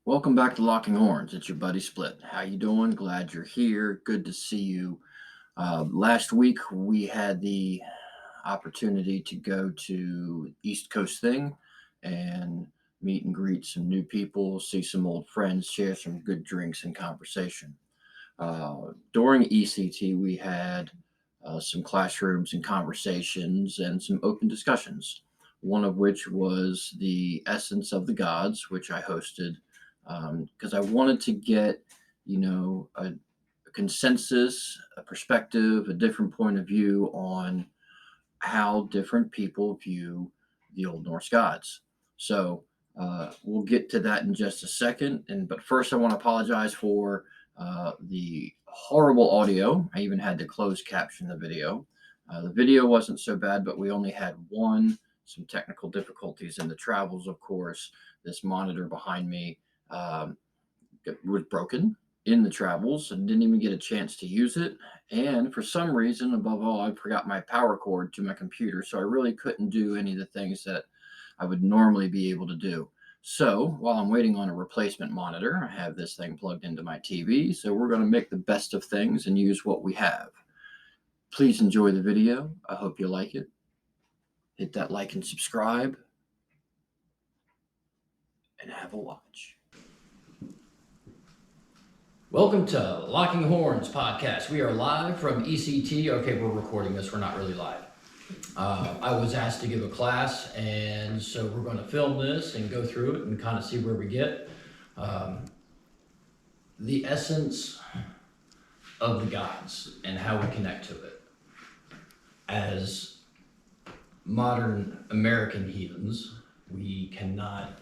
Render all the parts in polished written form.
Welcome back to Locking Horns. It's your buddy Split. How you doing? Glad you're here. Good to see you. Last week we had the opportunity to go to East Coast Thing and meet and greet some new people, see some old friends, share some good drinks and conversation. During ECT, we had some classrooms and conversations and some open discussions, one of which was the essence of the gods, which I hosted because I wanted to get, a consensus, a perspective, a different point of view on how different people view the Old Norse gods. So we'll get to that in just a second. But first, I want to apologize for the horrible audio. I even had to close caption the video. The video wasn't so bad, but we only had some technical difficulties in the travels, of course. This monitor behind me um, was broken in the travels and didn't even get a chance to use it. And for some reason, above all, I forgot my power cord to my computer. So I really couldn't do any of the things that I would normally be able to do. So while I'm waiting on a replacement monitor, I have this thing plugged into my TV. So we're going to make the best of things and use what we have. Please enjoy the video. I hope you like it. Hit that like and subscribe. And have a watch. Welcome to Locking Horns podcast. We are live from ECT. Okay, we're recording this. We're not really live. I was asked to give a class, and so we're going to film this and go through it and kind of see where we get. The essence of the gods and how we connect to it. As modern American heathens, we cannot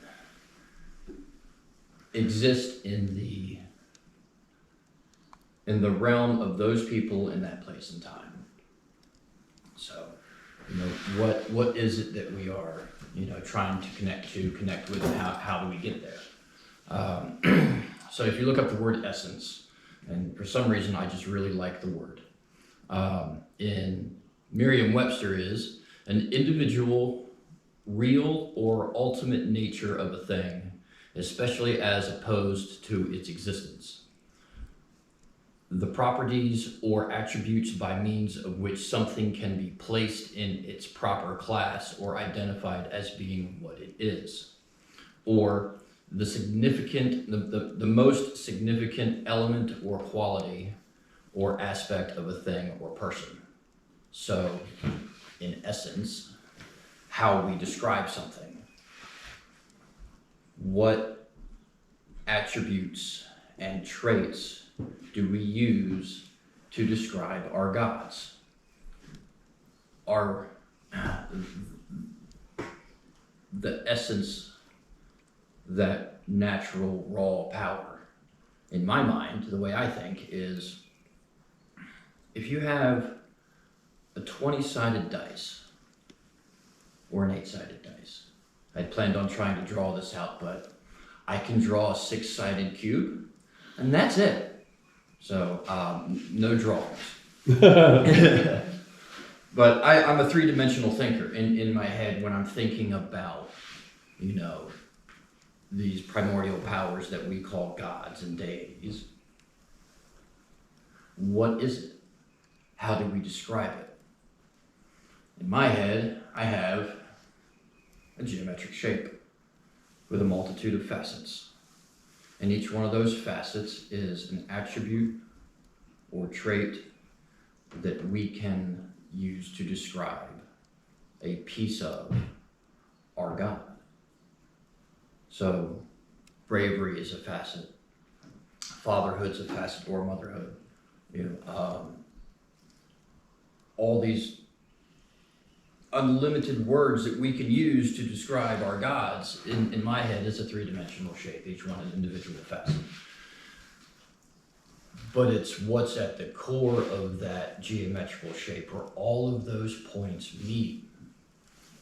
exist in the realm of those people in that place and time. So, what is it that we are, trying to connect with, and how do we get there? So if you look up the word essence, and for some reason I just really like the word, in Merriam-Webster is an individual, real or ultimate nature of a thing, especially as opposed to its existence. The properties or attributes by means of which something can be placed in its proper class or identified as being what it is, or the most significant element or quality or aspect of a thing or person. So, in essence, how we describe something. What attributes and traits do we use to describe our gods? The essence, that natural raw power, in my mind, the way I think is, if you have a 20-sided dice or an 8-sided dice, I planned on trying to draw this out, but I can draw a 6-sided cube, and that's it. So, no drawings. But I'm a three-dimensional thinker in my head when I'm thinking about, these primordial powers that we call gods and deities. What is it? How do we describe it? In my head, I have a geometric shape with a multitude of facets. And each one of those facets is an attribute or trait that we can use to describe a piece of our God. So, bravery is a facet, fatherhood's a facet, or motherhood. All these unlimited words that we can use to describe our gods, in my head, is a three-dimensional shape, each one an individual facet. But it's what's at the core of that geometrical shape, where all of those points meet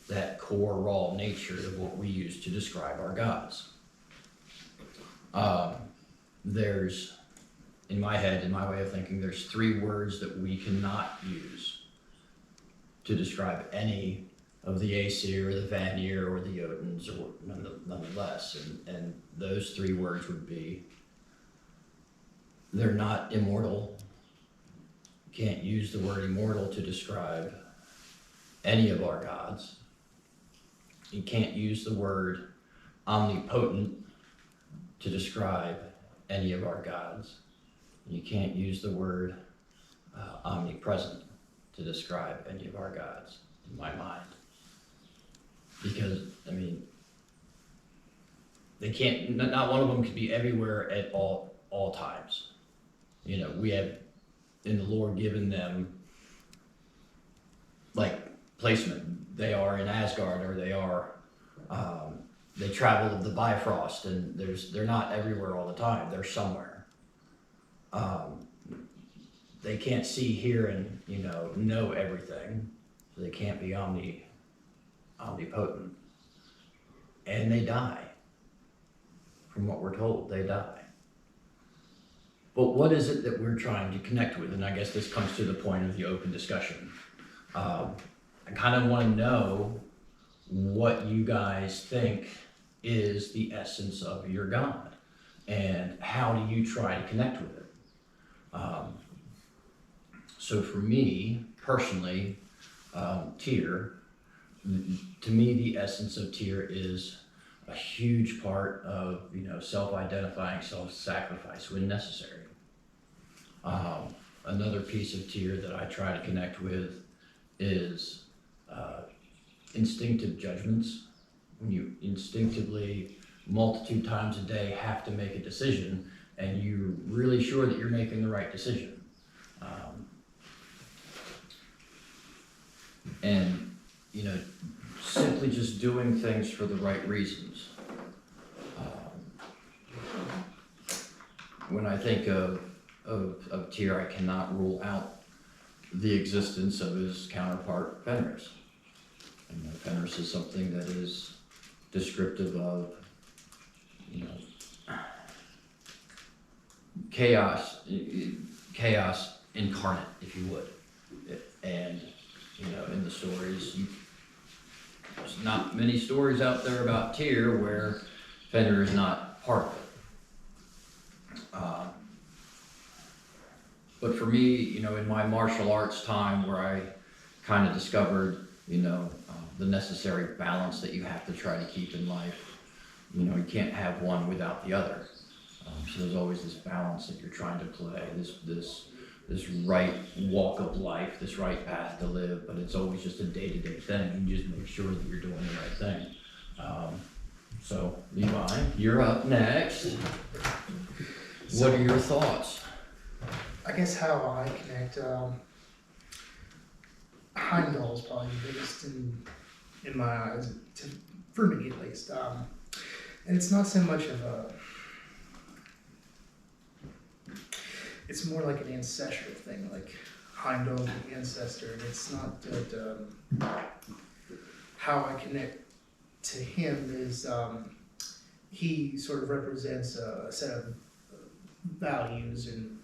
that core raw nature of what we use to describe our gods. There's, in my head, in my way of thinking, there's 3 words that we cannot use to describe any of the Aesir or the Vanir or the Jotuns, or nonetheless. And those three words would be, they're not immortal. You can't use the word immortal to describe any of our gods. You can't use the word omnipotent to describe any of our gods. You can't use the word omnipresent to describe any of our gods, in my mind. Because, I mean, they can't, not one of them could be everywhere at all times. You know, we have in the Lord given them like placement. They are in Asgard, or they travel the Bifrost, and they're not everywhere all the time. They're somewhere. They can't see, hear, and know everything. So they can't be omnipotent. And they die. From what we're told, they die. But what is it that we're trying to connect with? And I guess this comes to the point of the open discussion. I kind of want to know what you guys think is the essence of your God, and how do you try to connect with it? So for me, personally, Tyr, to me, the essence of Tyr is a huge part of, self-identifying, self-sacrifice when necessary. Another piece of Tyr that I try to connect with is instinctive judgments. When you instinctively, multitude times a day, have to make a decision, and you're really sure that you're making the right decision. And simply just doing things for the right reasons. When I think of Tyr, I cannot rule out the existence of his counterpart, Fenris. And Fenris is something that is descriptive of, chaos incarnate, if you would. And, in the stories, there's not many stories out there about Tyr where Fenrir is not part of it. But for me, in my martial arts time, where I kind of discovered, the necessary balance that you have to try to keep in life. You can't have one without the other. So there's always this balance that you're trying to play, this right walk of life, this right path to live, but it's always just a day-to-day thing. You just make sure that you're doing the right thing. So, Levi, you're up next. What are your thoughts? I guess how I connect, Heimdall is probably the biggest in my eyes, for me at least. And it's not so much of it's more like an ancestral thing, like Heimdall, the ancestor. And it's not that, how I connect to him is, he sort of represents a set of values and,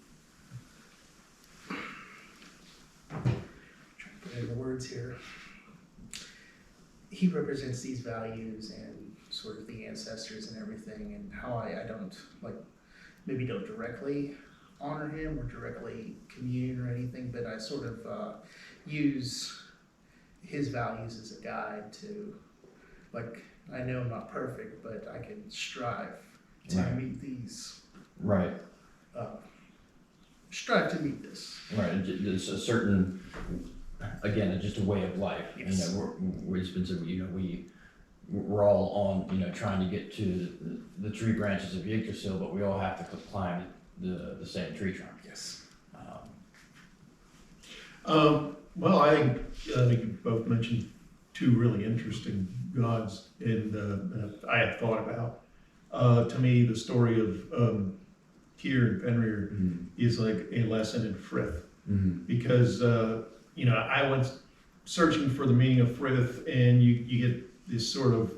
trying to put in the words here. He represents these values and sort of the ancestors and everything, and how I don't, maybe don't directly honor him or directly commune or anything, but I sort of use his values as a guide to, I know I'm not perfect, but I can strive to meet these. Right. Strive to meet this. Right. There's a certain, again, just a way of life. Yes. We've been said, we're all on, trying to get to the tree branches of Yggdrasil, but we all have to climb the same tree trunk. Yes. Well, I think you both mentioned two really interesting gods, and I had thought about. To me, the story of Tyr and Fenrir is like a lesson in Frith, because I went searching for the meaning of Frith, and you get this sort of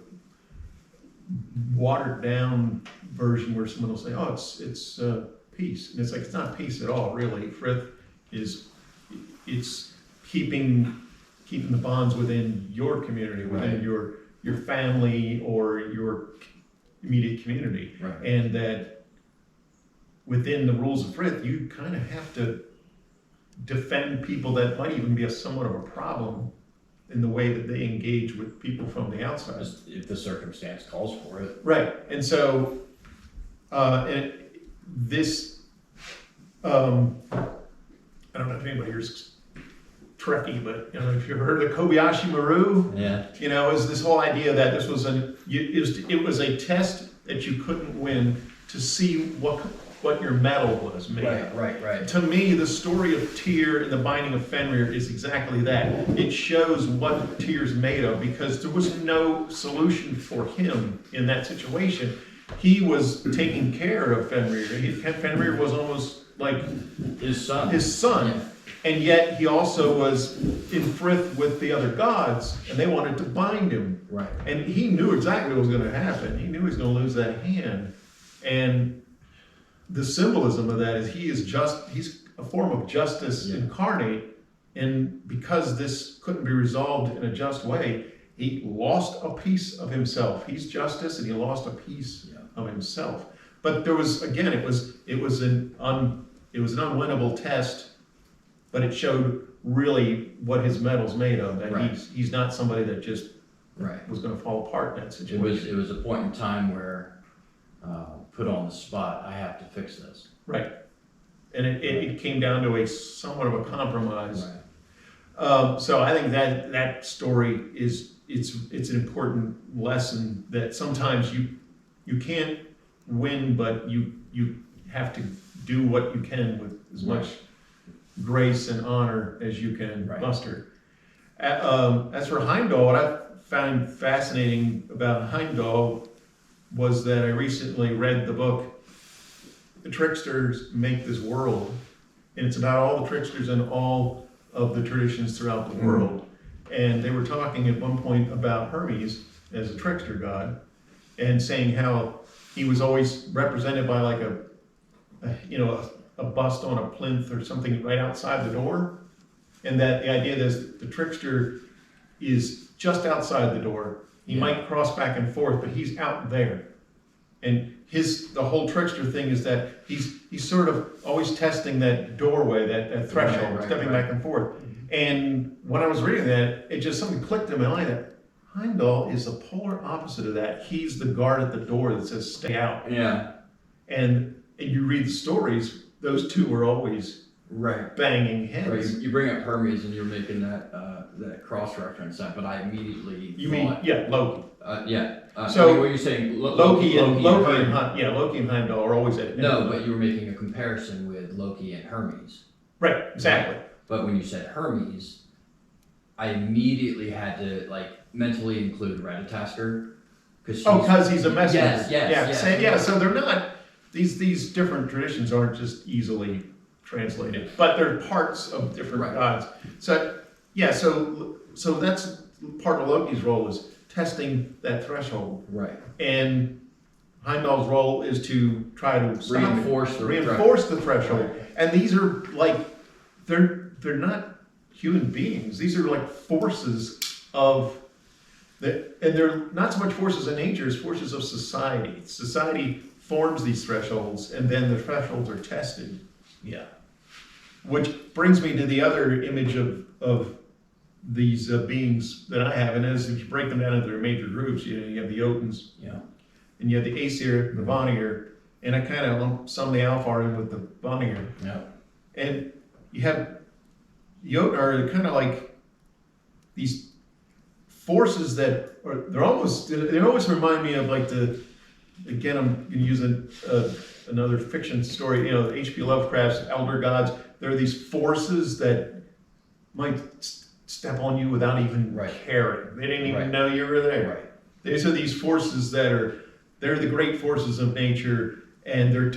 watered down version where someone will say, "Oh, it's peace," and it's not peace at all, really. Frith is it's keeping keeping the bonds within your community, within Right. your family or your immediate community. Right. And that within the rules of Frith, you kind of have to defend people that might even be somewhat of a problem in the way that they engage with people from the outside. Just if the circumstance calls for it. Right, and so, and this, I don't know if anybody here's Trekkie, but you know, if you've heard of the Kobayashi Maru, Yeah. you know, is this whole idea that this was it was a test that you couldn't win to see what your metal was made of. Right. To me, the story of Tyr and the binding of Fenrir is exactly that. It shows what Tyr's made of because there was no solution for him in that situation. He was taking care of Fenrir. Fenrir was almost like His son. Yeah. And yet he also was in frith with the other gods, and they wanted to bind him. Right. And he knew exactly what was going to happen. He knew he was going to lose that hand. And the symbolism of that is he's a form of justice incarnate, and because this couldn't be resolved in a just way, he lost a piece of himself. He's justice, and he lost a piece of himself. But there was, again, it was an unwinnable test, but it showed really what his metal's made of. That he's not somebody that just was going to fall apart in that situation. It was a point in time where put on the spot, I have to fix this. Right. And it came down to somewhat of a compromise. Right. So I think that story it's an important lesson that sometimes you can't win, but you have to do what you can with as much grace and honor as you can muster. As for Heimdall, what I found fascinating about Heimdall was that I recently read the book, The Tricksters Make This World, and it's about all the tricksters and all of the traditions throughout the world. And they were talking at one point about Hermes as a trickster god, and saying how he was always represented by like a bust on a plinth or something right outside the door, and that the idea is the trickster is just outside the door. He might cross back and forth, but he's out there. And the whole trickster thing is that he's sort of always testing that doorway, that threshold, stepping back and forth. And when I was reading that, it just something clicked in my mind that Heimdall is the polar opposite of that. He's the guard at the door that says stay out. Yeah. And you read the stories, those two were always banging heads. Right. You bring up Hermes and you're making that cross reference, but I immediately Loki. So were you saying Loki and Heimdall are always at it. No, but you were making a comparison with Loki and Hermes. Right, exactly. Right? But when you said Hermes, I immediately had to mentally include Ratatasker. Because he's a messenger. Yes. So they're not, these different traditions aren't just easily translated, but they're parts of different gods. So that's part of Loki's role is testing that threshold. Right. And Heimdall's role is to try to reinforce the threshold. Right. And these are they're not human beings. These are forces of and they're not so much forces of nature as forces of society. Society forms these thresholds, and then the thresholds are tested. Yeah. Which brings me to the other image of these beings that I have, and as if you break them down into their major groups, you have the Jotuns, and you have the Aesir, the Vanir, and I kind of lump some of the Alfar in with the Vanir. Yeah. And you have Jotun are kind of like these forces that are they always remind me of again I'm going to use another fiction story, H.P. Lovecraft's Elder Gods. There are these forces that might step on you without even caring. They didn't even know you were there. Right. These are these forces they're the great forces of nature, and they're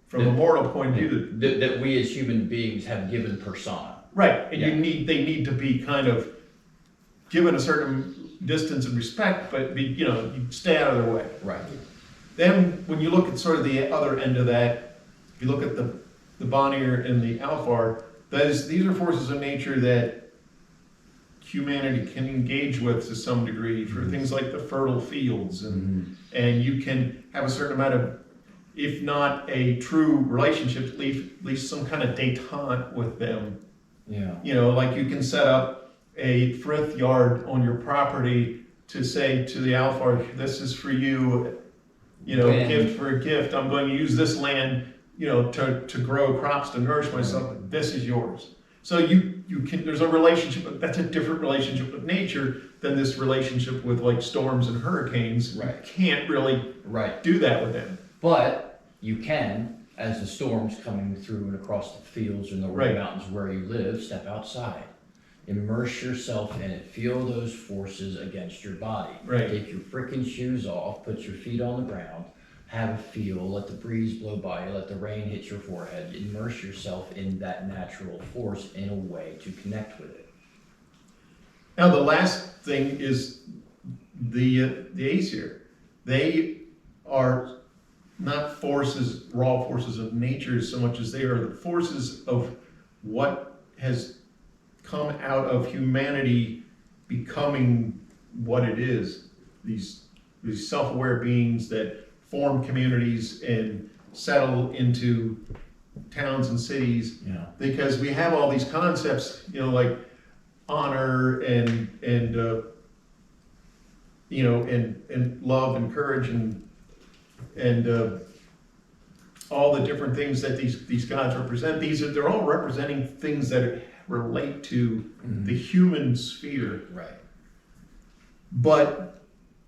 from a moral point of view that we as human beings have given persona. Right, and they need to be kind of given a certain distance and respect, but you stay out of their way. Right. Then when you look at sort of the other end of that, if you look at the Vanir and the Alfar, these are forces of nature that humanity can engage with to some degree for things like the fertile fields, and you can have a certain amount of, if not a true relationship, at least some kind of détente with them. Yeah. You know, like you can set up a thrift yard on your property to say to the alpha, this is for you, you know, gift for a gift. I'm going to use this land, you know, to grow crops, to nourish myself. But this is yours. So you can, there's a relationship, but that's a different relationship with nature than this relationship with like storms and hurricanes. Right. You can't really do that with them. But you can, as the storm's coming through and across the fields and the mountains where you live, step outside. Immerse yourself in it. Feel those forces against your body. Right. Take your freaking shoes off, put your feet on the ground, have a feel, let the breeze blow by you, let the rain hit your forehead. Immerse yourself in that natural force in a way to connect with it. Now the last thing is the Aesir. They are not forces, raw forces of nature so much as they are the forces of what has come out of humanity becoming what it is. These self-aware beings that form communities and settle into towns and cities, because we have all these concepts, you know, like honor and you know, and love and courage and all the different things that these gods represent. They're all representing things that relate to the human sphere. Right. But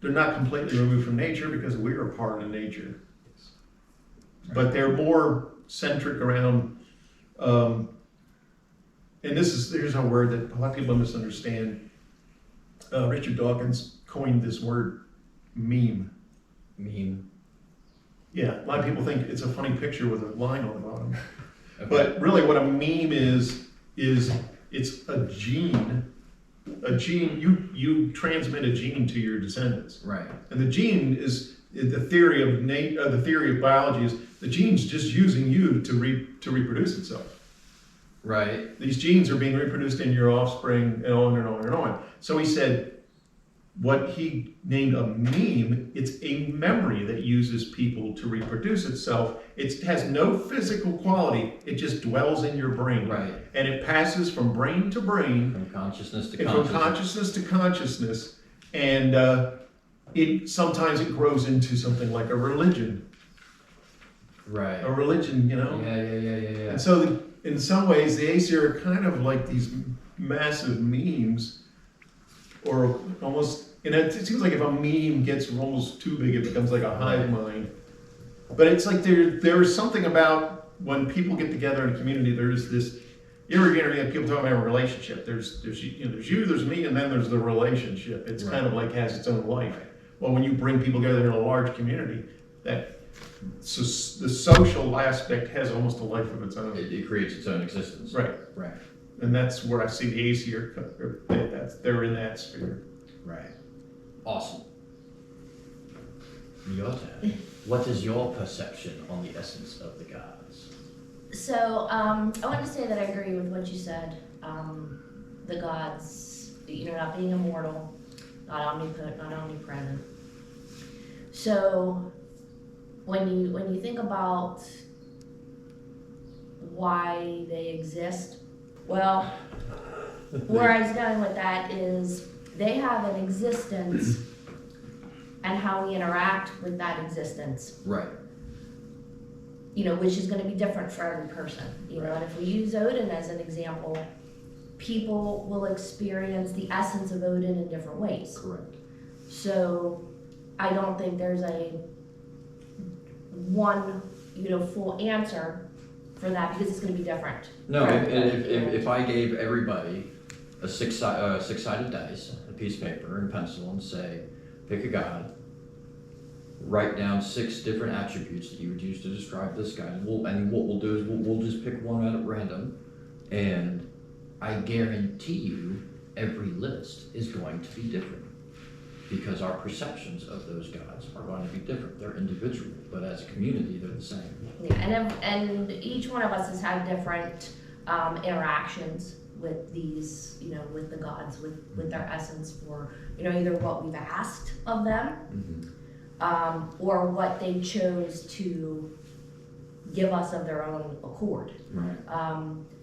they're not completely removed from nature because we are part of nature. But they're more centric around, and here's a word that a lot of people misunderstand. Richard Dawkins coined this word, meme. Meme. Yeah, a lot of people think it's a funny picture with a line on the bottom. Okay. But really what a meme is it's a gene. A gene, you transmit a gene to your descendants. Right. And the gene is the theory of biology is the gene's just using you to reproduce itself. Right. These genes are being reproduced in your offspring and on and on and on. So he said what he named a meme, it's a memory that uses people to reproduce itself. It has no physical quality. It just dwells in your brain. Right. And it passes from brain to brain. From consciousness to And consciousness. from consciousness to consciousness. And sometimes it grows into something like a religion. Right. A religion, you know? Yeah. And so in some ways, the Aesir are kind of like these massive memes, or almost, and it seems like if a meme gets almost too big, it becomes like a hive mind. But it's like there's something about when people get together in a community, there's this, you ever get people talking about a relationship, there's you, there's me, and then there's the relationship. It's kind of like has its own life. Well, when you bring people together in a large community, so the social aspect has almost a life of its own. It creates its own existence. Right. And that's where I see the Aesir, they're in that sphere. Right. Awesome. Your turn. What is your perception on the essence of the gods? So, I want to say that I agree with what you said. The gods, not being immortal, not omnipotent, not omnipresent. So, when you think about why they exist, well, where I was going with that is they have an existence and how we interact with that existence. Right. Which is going to be different for every person. And if we use Odin as an example, people will experience the essence of Odin in different ways. Correct. So I don't think there's a one, full answer for that because it's going to be different. No, if I gave everybody a six-sided dice, a piece of paper and pencil, and say, pick a god, write down 6 different attributes that you would use to describe this guy, and what we'll do is we'll just pick one out at random, and I guarantee you every list is going to be different because our perceptions of those gods are going to be different. They're individual, but as a community, they're the same. Yeah, and each one of us has had different interactions with these, you know, with the gods, with their essence for, you know, either what we've asked of them, or what they chose to give us of their own accord. Right.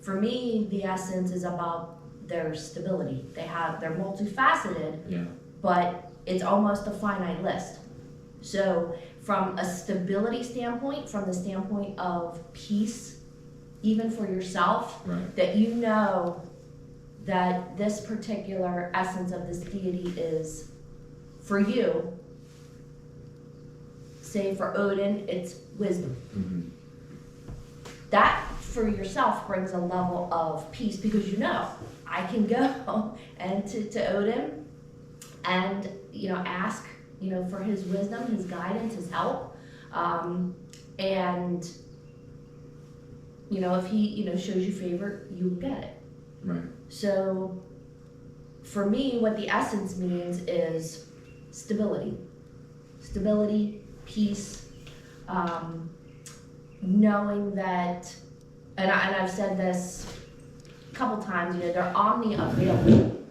For me, the essence is about their stability. They're multifaceted, Yeah. but it's almost a finite list. So from a stability standpoint, from the standpoint of peace, even for yourself, Right. that you know that this particular essence of this deity is for you. Say for Odin, it's wisdom. That for yourself brings a level of peace because you know I can go and to Odin and, you know, ask, you know, for his wisdom, his guidance, his help, and, you know, if he, you know, shows you favor, you will get it. Right. So for me, what the essence means is stability, peace, knowing that, and I've said this a couple times, you know, they're omni-available.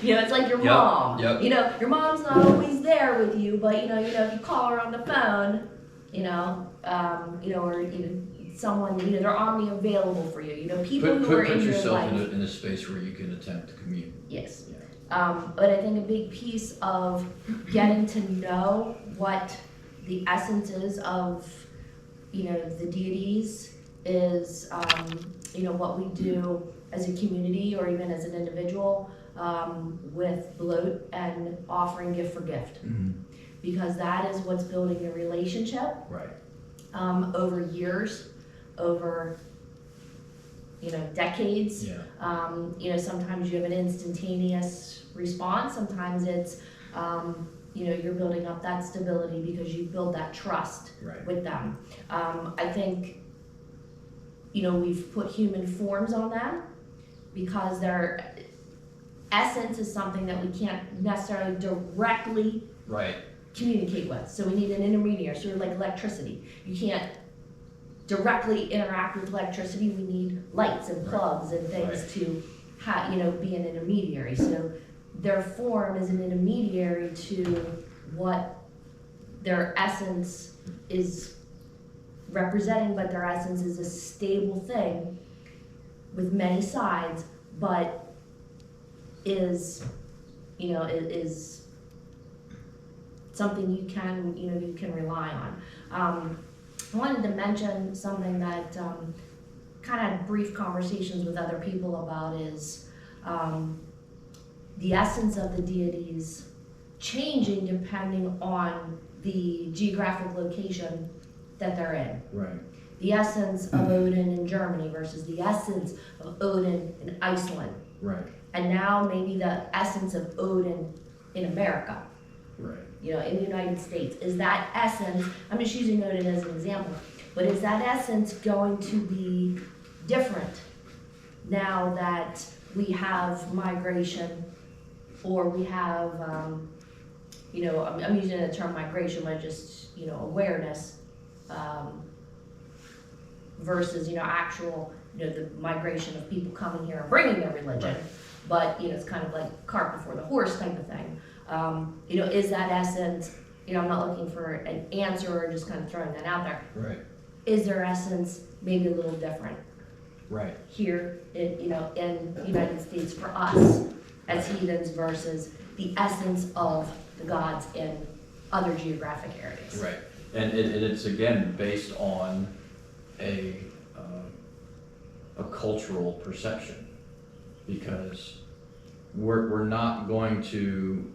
You know, it's like your mom. Yep. You know, your mom's not always there with you, but you know, if you call her on the phone, you know, or you know, someone, you know, they're omni-available for you. You know, people who are Put in your yourself life. in a space where you can attempt to commune. Yes. Yeah. But I think a big piece of getting to know what the essence is of, you know, the deities is, you know, what we do as a community or even as an individual with bloat and offering gift for gift. Because that is what's building your relationship Right. over years, over, you know, decades. Yeah. You know, sometimes you have an instantaneous response. Sometimes it's, you know, you're building up that stability because you build that trust Right. with them. I think, you know, we've put human forms on them because their essence is something that we can't necessarily directly Right. communicate with. So we need an intermediary, sort of like electricity. You can't directly interact with electricity. We need lights and plugs and things Right. to you know, be an intermediary. So their form is an intermediary to what their essence is representing, but their essence is a stable thing with many sides, but is, you know, is something you can, you know, you can rely on. I wanted to mention something that kind of had brief conversations with other people about is the essence of the deities changing depending on the geographic location that they're in. Right. The essence of Odin in Germany versus the essence of Odin in Iceland. Right. And now maybe the essence of Odin in America. Right. You know, in the United States. Is that essence, I'm just using Odin as an example, but is that essence going to be different now that we have migration or we have, you know, I'm using the term migration, but just, you know, awareness versus, you know, actual, you know, the migration of people coming here and bringing their religion. Right. But, you know, it's kind of like cart before the horse type of thing. You know, is that essence, you know, I'm not looking for an answer or just kind of throwing that out there. Right. Is their essence maybe a little different Right. here in, you know, in the United States for us as heathens versus the essence of the gods in other geographic areas? Right. And it's again based on a cultural perception, because we're not going to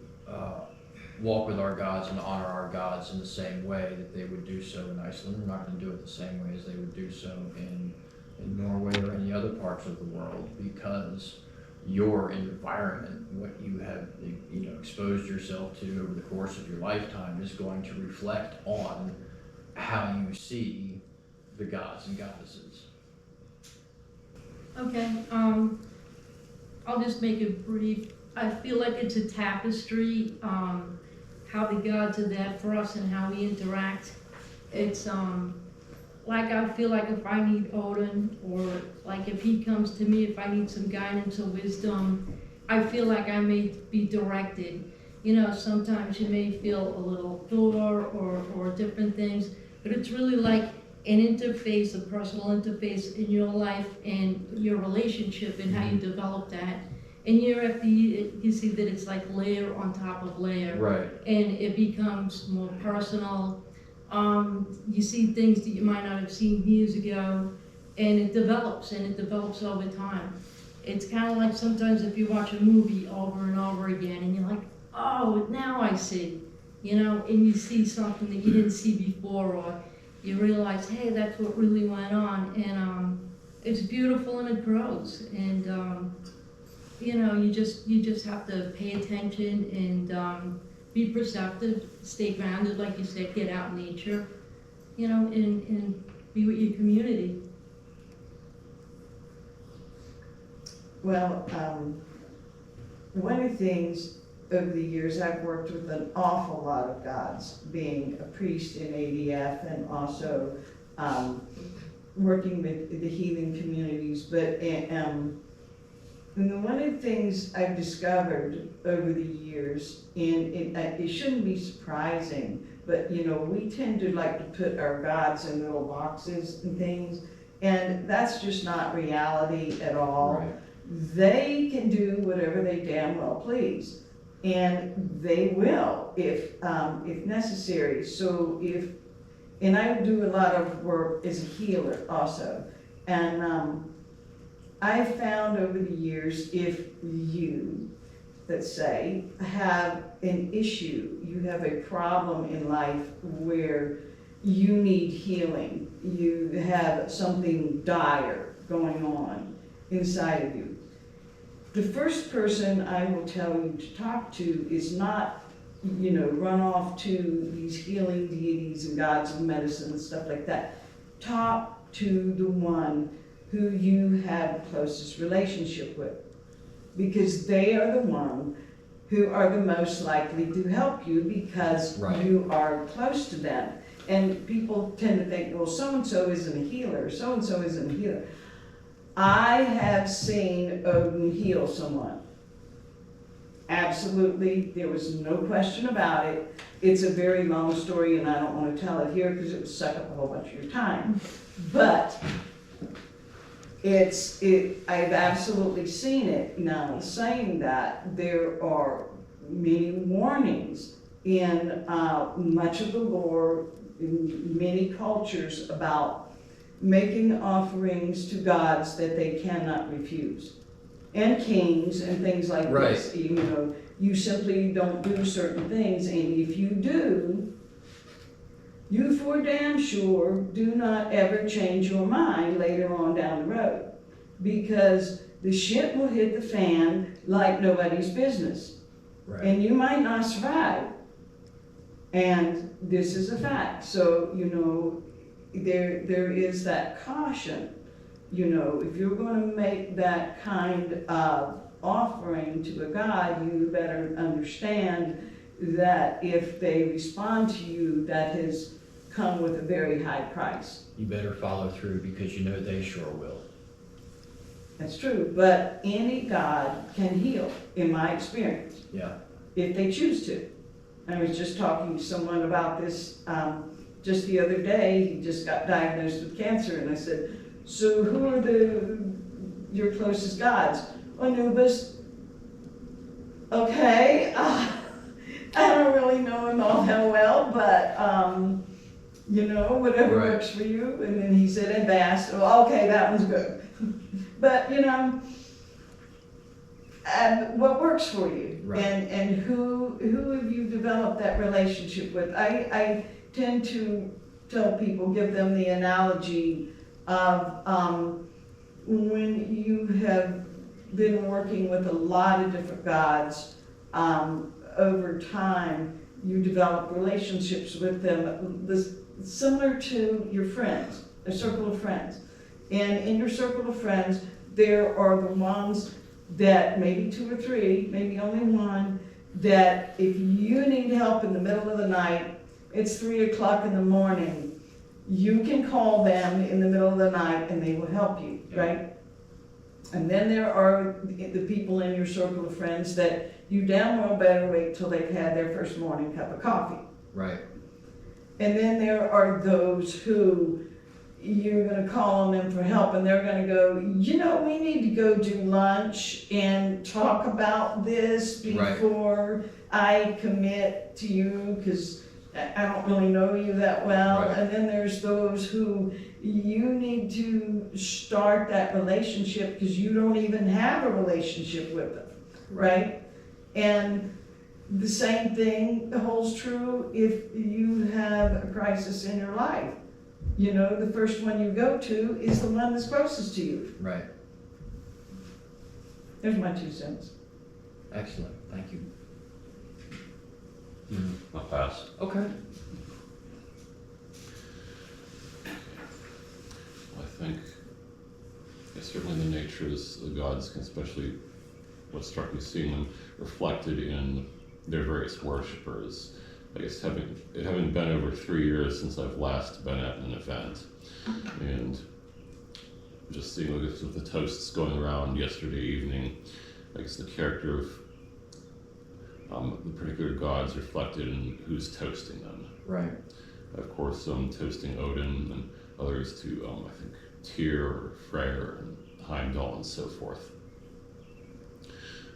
walk with our gods and honor our gods in the same way that they would do so in Iceland. We're not going to do it the same way as they would do so in Norway or any other parts of the world, because your environment, what you have, you know, exposed yourself to over the course of your lifetime, is going to reflect on how you see the gods and goddesses. Okay, I'll just make it brief. I feel like it's a tapestry, how the gods are there for us and how we interact. It's like I feel like if I need Odin, or like if he comes to me, if I need some guidance or wisdom, I feel like I may be directed. You know, sometimes you may feel a little door or different things, but it's really like an interface, a personal interface in your life and your relationship and how you develop that. And year after year, you see that it's like layer on top of layer. Right. And it becomes more personal. You see things that you might not have seen years ago, and it develops over time. It's kind of like sometimes if you watch a movie over and over again, and you're like, oh, now I see, you know, and you see something that you didn't see before, or you realize, hey, that's what really went on, and it's beautiful and it grows, and you know, you just have to pay attention and be perceptive, stay grounded, like you said, get out in nature, you know, and be with your community. Well, one of the things over the years, I've worked with an awful lot of gods, being a priest in ADF and also working with the heathen communities. But and one of the things I've discovered over the years, and it shouldn't be surprising, but you know, we tend to like to put our gods in little boxes and things, and that's just not reality at all. Right. They can do whatever they damn well please, and they will if necessary. So and I do a lot of work as a healer also, and I found over the years, if you, let's say, have an issue, you have a problem in life where you need healing, you have something dire going on inside of you, the first person I will tell you to talk to is not, you know, run off to these healing deities and gods of medicine and stuff like that. Talk to the one who you have the closest relationship with, because they are the one who are the most likely to help you because Right. you are close to them. And people tend to think, well, so-and-so isn't a healer, so-and-so isn't a healer. I have seen Odin heal someone. Absolutely, there was no question about it. It's a very long story and I don't want to tell it here because it would suck up a whole bunch of your time. But I've absolutely seen it. Now, saying that, there are many warnings in much of the lore, in many cultures, about making offerings to gods that they cannot refuse. And kings and things like Right. this. You know, you simply don't do certain things, and if you do, you for damn sure do not ever change your mind later on down the road, because the shit will hit the fan like nobody's business. Right. And you might not survive. And this is a fact. So, you know, there is that caution. You know, if you're going to make that kind of offering to a god, you better understand that if they respond to you, that has come with a very high price. You better follow through because you know they sure will. That's true, but any god can heal, in my experience, Yeah. if they choose to. I was just talking to someone about this just the other day. He just got diagnosed with cancer, and I said, so who are your closest gods? Anubis. Okay, I don't really know him all that well, but you know, whatever Right. works for you. And then he said, and Bast. Well, okay, that one's good. But you know, what works for you, Right. and who have you developed that relationship with? I tend to tell people, give them the analogy of when you have been working with a lot of different gods, over time you develop relationships with them similar to your friends, a circle of friends. And in your circle of friends, there are the ones that, maybe two or three, maybe only one, that if you need help in the middle of the night, it's 3 o'clock in the morning, you can call them in the middle of the night and they will help you, right? And then there are the people in your circle of friends that you damn well better wait till they've had their first morning cup of coffee. Right. And then there are those who you're gonna call on them for help and they're gonna go, you know, we need to go do lunch and talk about this Right. before I commit to you, because I don't really know you that well. Right. And then there's those who you need to start that relationship because you don't even have a relationship with them, right? And the same thing holds true if you have a crisis in your life. You know, the first one you go to is the one that's closest to you. Right. There's my 2 cents. Excellent. Thank you. I'll pass. Okay. I think certainly the natures of the gods, especially what struck me seeing them reflected in their various worshippers. I guess having been over 3 years since I've last been at an event, and just seeing with the toasts going around yesterday evening, I guess the character of the particular gods reflected in who's toasting them. Right. Of course, some toasting Odin and others to, I think, Tyr or Freyr and Heimdall and so forth.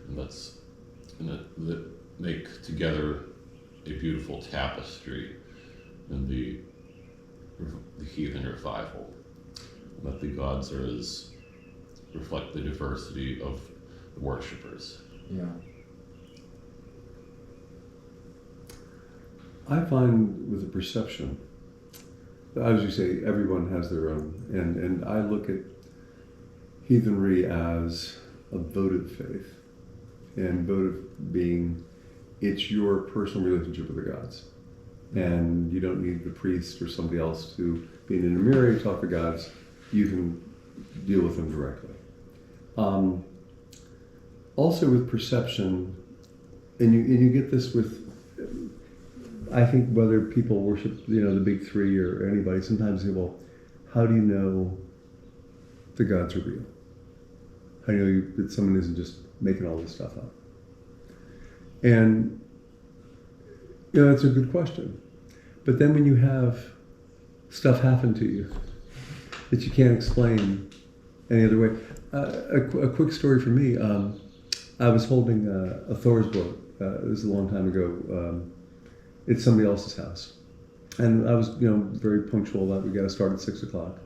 And that make together a beautiful tapestry in the heathen revival. And that the gods reflect the diversity of the worshippers. Yeah. I find with the perception, as you say, everyone has their own, and I look at heathenry as a votive faith, and votive being it's your personal relationship with the gods, and you don't need the priest or somebody else to be an intermediary to talk to gods. You can deal with them directly. Also with perception, and you get this with. I think whether people worship, the big three or anybody, sometimes they say, well, how do you know the gods are real? How do you know that someone isn't just making all this stuff up? And, that's a good question. But then when you have stuff happen to you that you can't explain any other way. A quick story for me, I was holding a Thor's boat. It was a long time ago. It's somebody else's house. And I was, very punctual that we got to start at 6 o'clock.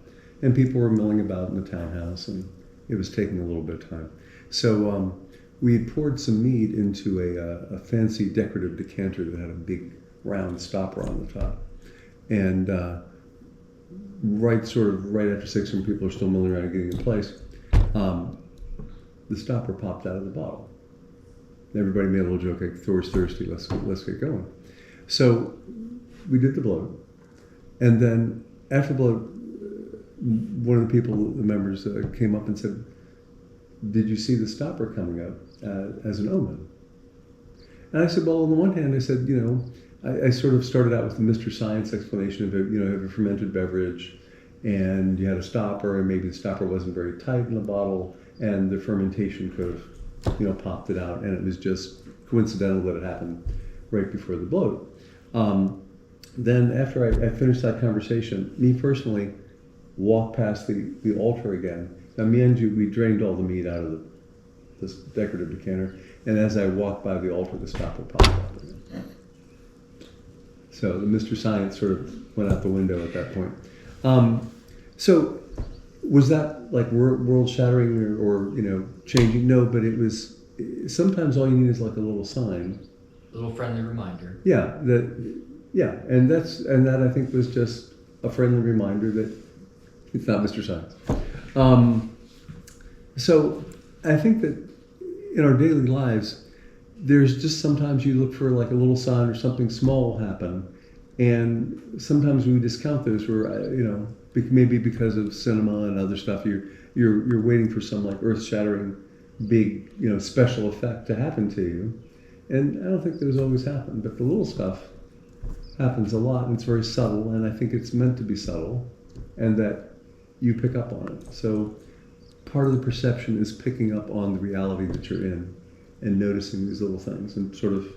And people were milling about in the townhouse, and it was taking a little bit of time. So we had poured some mead into a fancy decorative decanter that had a big round stopper on the top. And right after 6 when people are still milling around and getting in place, the stopper popped out of the bottle. Everybody made a little joke like, Thor's thirsty, let's get going. So we did the bloat, and then after the bloat, one of the members came up and said, did you see the stopper coming up as an omen? And I said, well, on the one hand, I said, I sort of started out with the Mr. Science explanation of it, you have a fermented beverage, and you had a stopper, and maybe the stopper wasn't very tight in the bottle, and the fermentation could have, popped it out, and it was just coincidental that it happened right before the bloat. Then after I finished that conversation, me personally walked past the altar again. Now, mind you, we drained all the mead out of this decorative decanter, and as I walked by the altar, the stopper popped up again. So the Mr. Science sort of went out the window at that point. So was that like world-shattering or changing? No, but it was. Sometimes all you need is like a little sign. A little friendly reminder. Yeah, and that I think was just a friendly reminder that it's not Mr. Science. So I think that in our daily lives, there's just sometimes you look for like a little sign or something small will happen, and sometimes we discount those where maybe because of cinema and other stuff, you're waiting for some like earth-shattering, big special effect to happen to you. And I don't think those always happen, but the little stuff happens a lot, and it's very subtle, and I think it's meant to be subtle, and that you pick up on it. So part of the perception is picking up on the reality that you're in and noticing these little things and sort of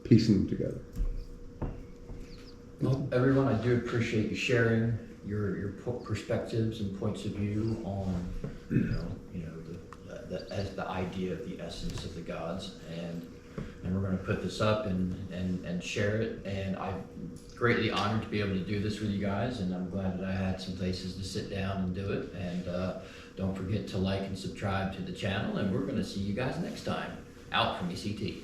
piecing them together. Well, everyone, I do appreciate you sharing your perspectives and points of view on, the idea of the essence of the gods, and we're going to put this up and share it. And I'm greatly honored to be able to do this with you guys, and I'm glad that I had some places to sit down and do it. And don't forget to like and subscribe to the channel, and we're going to see you guys next time. Out from ECT.